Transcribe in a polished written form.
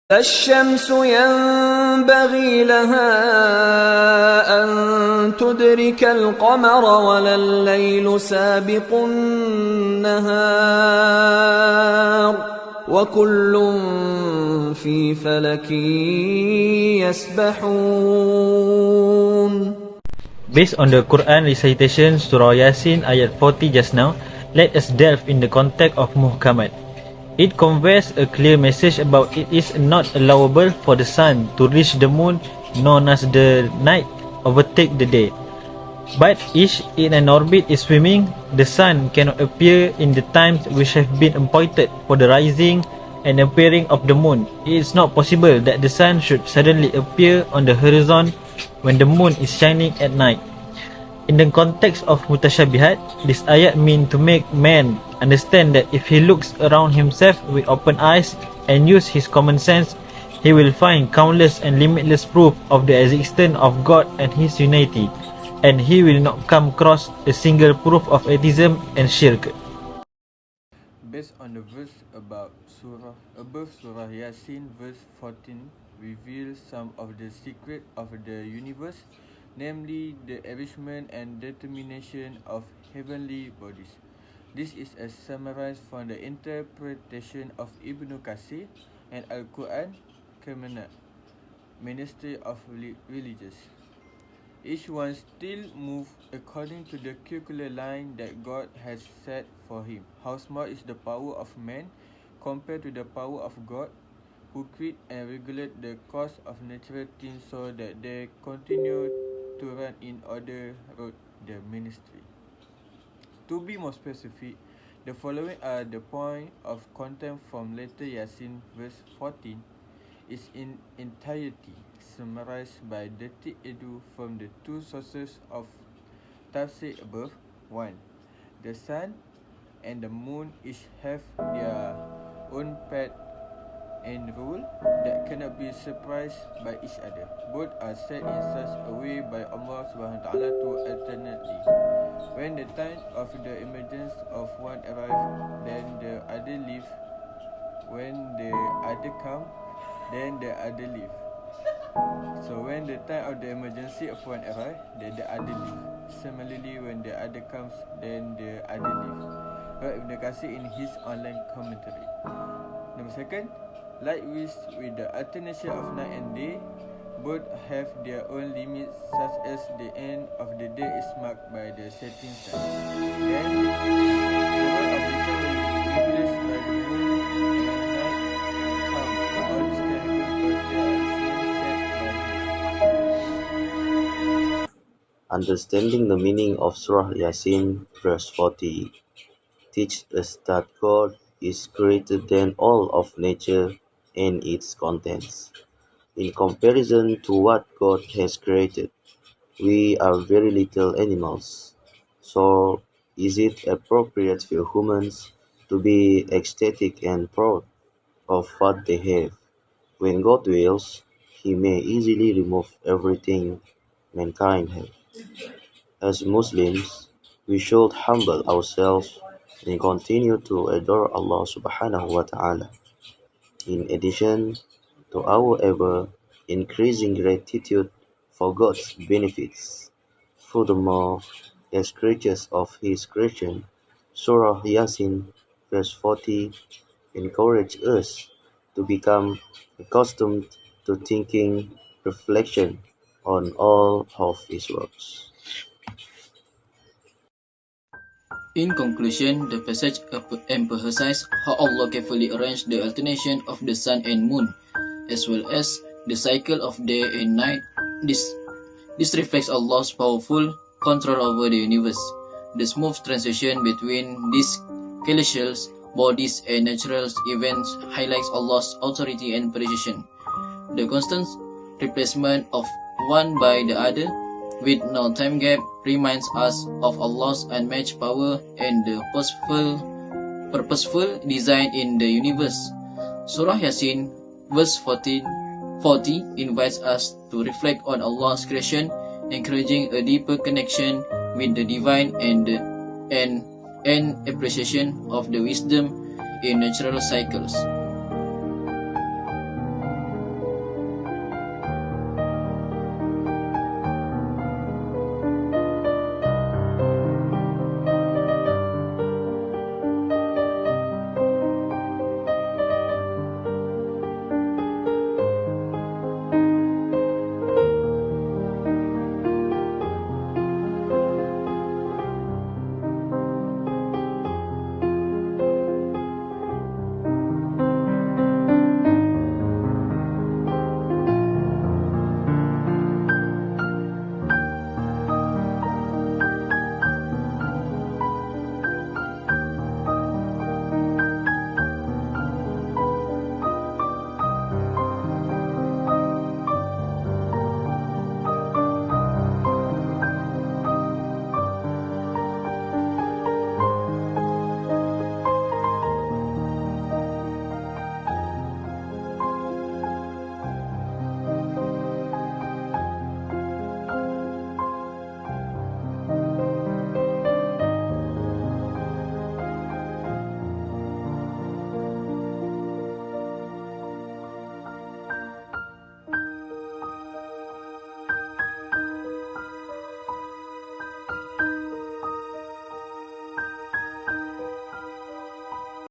لا الشمس ينبغي لها أن تدرك القمر ولا الليل سابق النهار وكل في فلك يسبحون. Based on the Quran recitation Surah Yasin ayat 40 just now, let us delve in the context of Muhammad. It conveys a clear message about it is not allowable for the sun to reach the moon, nor does the night overtake the day. But each in an orbit is swimming, the sun cannot appear in the times which have been appointed for the rising and appearing of the moon. It is not possible that the sun should suddenly appear on the horizon when the moon is shining at night. In the context of mutashabihat, this ayat mean to make man understand that if he looks around himself with open eyes and use his common sense, he will find countless and limitless proof of the existence of God and His unity, and he will not come across a single proof of atheism and shirk. Based on the verse above Surah Yasin, verse 14 reveals some of the secret of the universe, namely the arrangement and determination of heavenly bodies. This is a summarized from the interpretation of Ibn Kathir and Al-Quran Kemenat, Ministry of Religious. Each one still moves according to the circular line that God has set for him. How small is the power of man compared to the power of God, who create and regulate the course of natural things so that they continue to run in order, wrote the ministry. To be more specific, the following are the point of content from later Yasin verse 14 is in entirety summarized by Datuk Edu from the two sources of tafsir above. 1. The sun and the moon each have their own path and rule that cannot be surprised by each other. Both are set in such a way by Allah SWT to alternately. When the time of the emergence of one arrives, then the other leave. When the other come, then the other leave. So when the time of the emergency of one arrives, then the other leave. Similarly, when the other comes, then the other leave. Wrote Ibn Kathir in his online commentary. Number second, likewise with the alternation of night and day, both have their own limits, such as the end of the day is marked by the setting sun. Then, the word of the sun will be replaced by the moon and night come. All this can happen because they are set by Him. Understanding the meaning of Surah Yasin, verse 40, teaches us that God is greater than all of nature and its contents. In comparison to what God has created, we are very little animals. So, is it appropriate for humans to be ecstatic and proud of what they have? When God wills, He may easily remove everything mankind has. As Muslims, we should humble ourselves and continue to adore Allah subhanahu wa ta'ala. In addition to our ever increasing gratitude for God's benefits. Furthermore, as creatures of His creation, Surah Yasin verse 40 encourages us to become accustomed to thinking, reflection on all of His works. In conclusion, the passage emphasizes how Allah carefully arranged the alternation of the sun and moon, as well as the cycle of day and night. This reflects Allah's powerful control over the universe. The smooth transition between these celestial bodies and natural events highlights Allah's authority and precision. The constant replacement of one by the other, with no time gap, reminds us of Allah's unmatched power and the purposeful design in the universe. Surah Yasin, verse 40 invites us to reflect on Allah's creation, encouraging a deeper connection with the divine and appreciation of the wisdom in natural cycles.